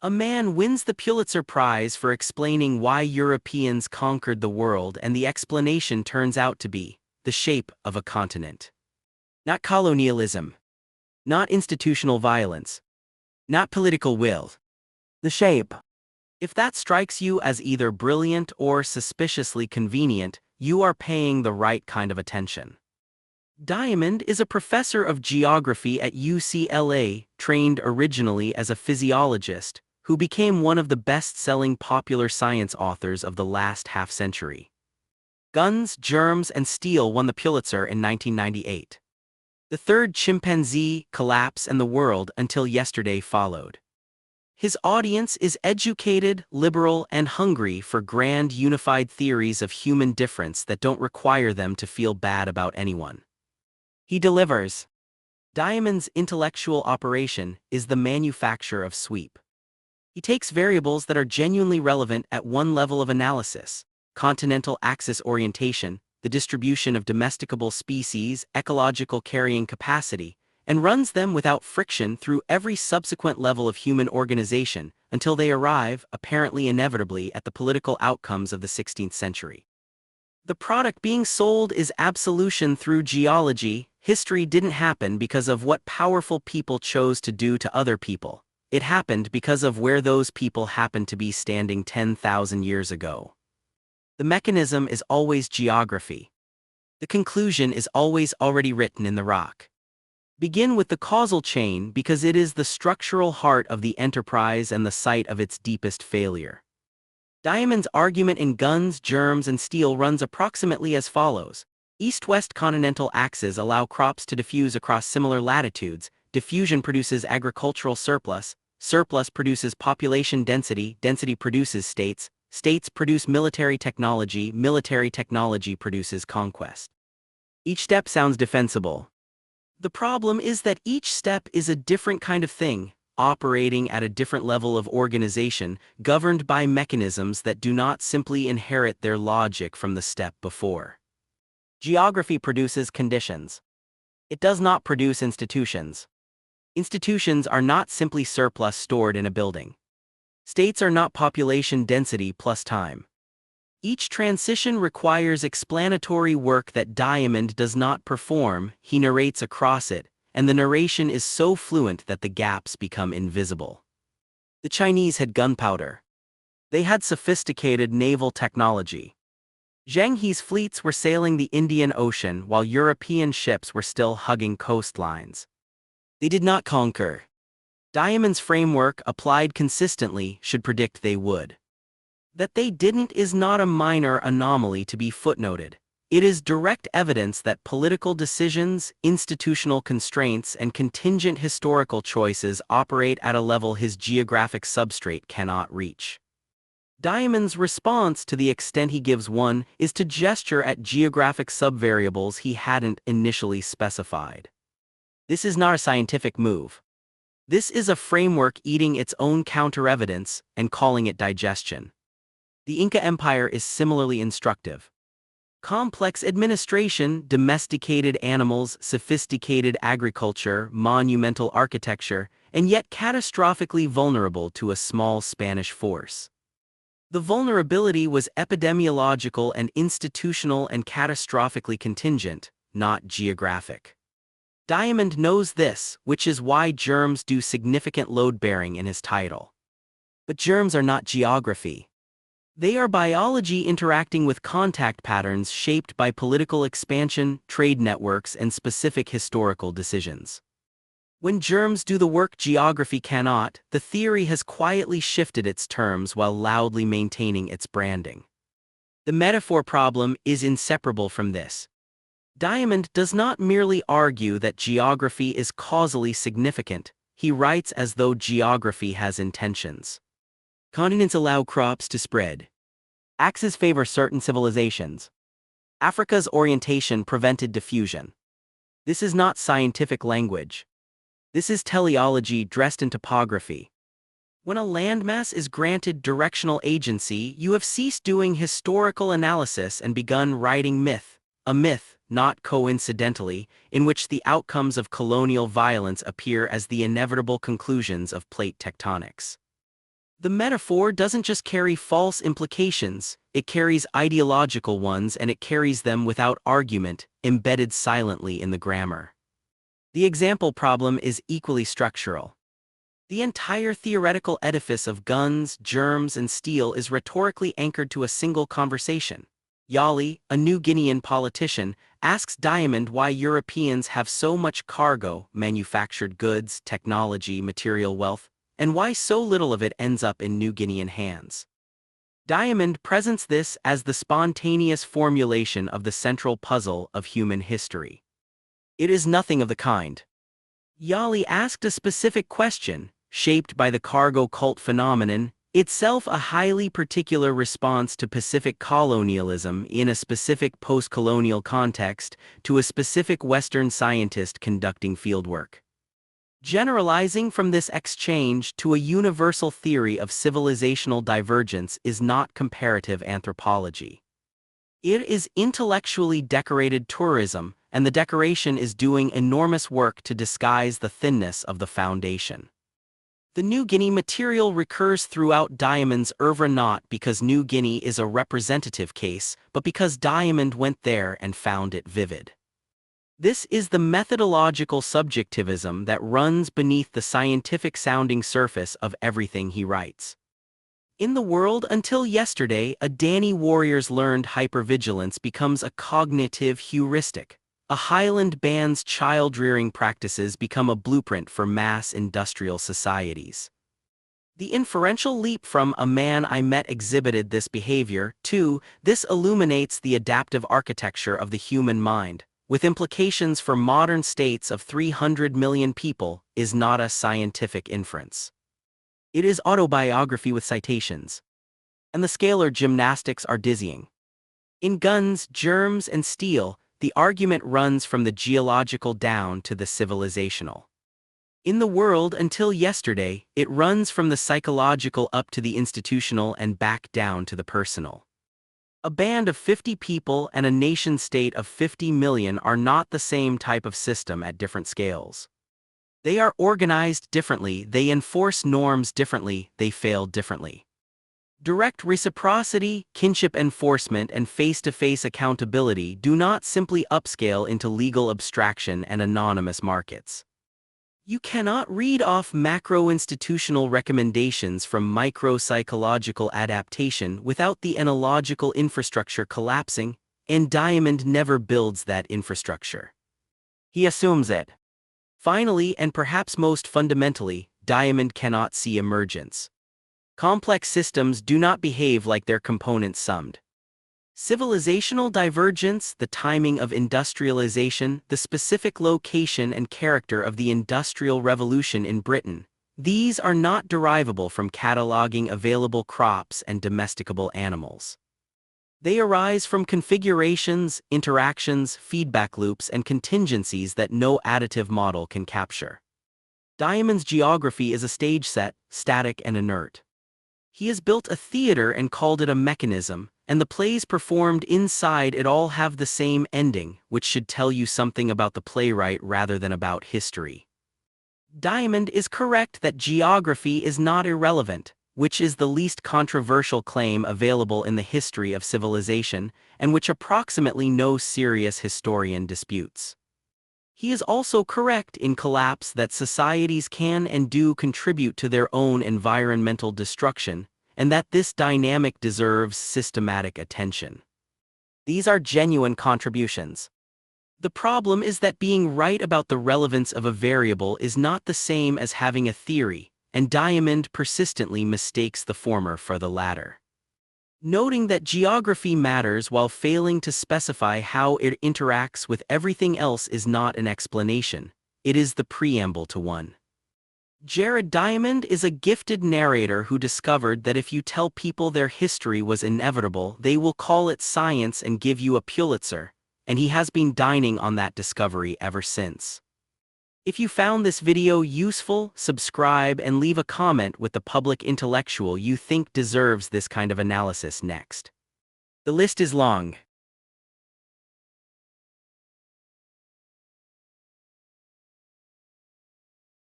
A man wins the Pulitzer Prize for explaining why Europeans conquered the world, and the explanation turns out to be the shape of a continent. Not colonialism. Not institutional violence. Not political will. The shape. If that strikes you as either brilliant or suspiciously convenient, you are paying the right kind of attention. Diamond is a professor of geography at UCLA, trained originally as a physiologist, who became one of the best-selling popular science authors of the last half-century. Guns, Germs and Steel won the Pulitzer in 1998. The Third Chimpanzee, Collapse and the World Until Yesterday followed. His audience is educated, liberal, and hungry for grand unified theories of human difference that don't require them to feel bad about anyone. He delivers. Diamond's intellectual operation is the manufacture of sweep. He takes variables that are genuinely relevant at one level of analysis: continental axis orientation, the distribution of domesticable species, ecological carrying capacity, and runs them without friction through every subsequent level of human organization until they arrive, apparently inevitably, at the political outcomes of the 16th century. The product being sold is absolution through geology. History didn't happen because of what powerful people chose to do to other people. It happened because of where those people happened to be standing 10,000 years ago. The mechanism is always geography. The conclusion is always already written in the rock. Begin with the causal chain because it is the structural heart of the enterprise and the site of its deepest failure. Diamond's argument in Guns, Germs and Steel runs approximately as follows. East-west continental axes allow crops to diffuse across similar latitudes. Diffusion produces agricultural surplus. Surplus produces population density. Density produces states. States produce military technology. Military technology produces conquest. Each step sounds defensible. The problem is that each step is a different kind of thing, operating at a different level of organization, governed by mechanisms that do not simply inherit their logic from the step before. Geography produces conditions. It does not produce institutions. Institutions are not simply surplus stored in a building. States are not population density plus time. Each transition requires explanatory work that Diamond does not perform. He narrates across it, and the narration is so fluent that the gaps become invisible. The Chinese had gunpowder. They had sophisticated naval technology. Zheng He's fleets were sailing the Indian Ocean while European ships were still hugging coastlines. They did not conquer. Diamond's framework, applied consistently, should predict they would. That they didn't is not a minor anomaly to be footnoted. It is direct evidence that political decisions, institutional constraints, and contingent historical choices operate at a level his geographic substrate cannot reach. Diamond's response, to the extent he gives one, is to gesture at geographic subvariables he hadn't initially specified. This is not a scientific move. This is a framework eating its own counter-evidence and calling it digestion. The Inca Empire is similarly instructive. Complex administration, domesticated animals, sophisticated agriculture, monumental architecture, and yet catastrophically vulnerable to a small Spanish force. The vulnerability was epidemiological and institutional and catastrophically contingent, not geographic. Diamond knows this, which is why germs do significant load-bearing in his title. But germs are not geography. They are biology interacting with contact patterns shaped by political expansion, trade networks, and specific historical decisions. When germs do the work geography cannot, the theory has quietly shifted its terms while loudly maintaining its branding. The metaphor problem is inseparable from this. Diamond does not merely argue that geography is causally significant, he writes as though geography has intentions. Continents allow crops to spread. Axes favor certain civilizations. Africa's orientation prevented diffusion. This is not scientific language. This is teleology dressed in topography. When a landmass is granted directional agency, you have ceased doing historical analysis and begun writing myth, a myth, not coincidentally, in which the outcomes of colonial violence appear as the inevitable conclusions of plate tectonics. The metaphor doesn't just carry false implications, it carries ideological ones, and it carries them without argument, embedded silently in the grammar. The example problem is equally structural. The entire theoretical edifice of guns, germs, and steel is rhetorically anchored to a single conversation. Yali, a New Guinean politician, asks Diamond why Europeans have so much cargo, manufactured goods, technology, material wealth, and why so little of it ends up in New Guinean hands. Diamond presents this as the spontaneous formulation of the central puzzle of human history. It is nothing of the kind. Yali asked a specific question, shaped by the cargo cult phenomenon, itself a highly particular response to Pacific colonialism in a specific post-colonial context, to a specific Western scientist conducting fieldwork. Generalizing from this exchange to a universal theory of civilizational divergence is not comparative anthropology. It is intellectually decorated tourism, and the decoration is doing enormous work to disguise the thinness of the foundation. The New Guinea material recurs throughout Diamond's oeuvre not because New Guinea is a representative case, but because Diamond went there and found it vivid. This is the methodological subjectivism that runs beneath the scientific-sounding surface of everything he writes. In the world until yesterday, a Dani warrior's learned hypervigilance becomes a cognitive heuristic. A Highland band's child-rearing practices become a blueprint for mass industrial societies. The inferential leap from "a man I met exhibited this behavior" to "this illuminates the adaptive architecture of the human mind, with implications for modern states of 300 million people" is not a scientific inference. It is autobiography with citations. And the scalar gymnastics are dizzying. In Guns, Germs and Steel, the argument runs from the geological down to the civilizational. In the world until yesterday, it runs from the psychological up to the institutional and back down to the personal. A band of 50 people and a nation-state of 50 million are not the same type of system at different scales. They are organized differently, they enforce norms differently, they fail differently. Direct reciprocity, kinship enforcement, and face-to-face accountability do not simply upscale into legal abstraction and anonymous markets. You cannot read off macro-institutional recommendations from micro-psychological adaptation without the analogical infrastructure collapsing, and Diamond never builds that infrastructure. He assumes it. Finally, and perhaps most fundamentally, Diamond cannot see emergence. Complex systems do not behave like their components summed. Civilizational divergence, the timing of industrialization, the specific location and character of the Industrial Revolution in Britain, these are not derivable from cataloging available crops and domesticable animals. They arise from configurations, interactions, feedback loops, and contingencies that no additive model can capture. Diamond's geography is a stage set, static and inert. He has built a theater and called it a mechanism, and the plays performed inside it all have the same ending, which should tell you something about the playwright rather than about history. Diamond is correct that geography is not irrelevant, which is the least controversial claim available in the history of civilization, and which approximately no serious historian disputes. He is also correct in collapse that societies can and do contribute to their own environmental destruction, and that this dynamic deserves systematic attention. These are genuine contributions. The problem is that being right about the relevance of a variable is not the same as having a theory, and Diamond persistently mistakes the former for the latter. Noting that geography matters while failing to specify how it interacts with everything else is not an explanation, it is the preamble to one. Jared Diamond is a gifted narrator who discovered that if you tell people their history was inevitable, they will call it science and give you a Pulitzer, and he has been dining on that discovery ever since. If you found this video useful, subscribe and leave a comment with the public intellectual you think deserves this kind of analysis next. The list is long.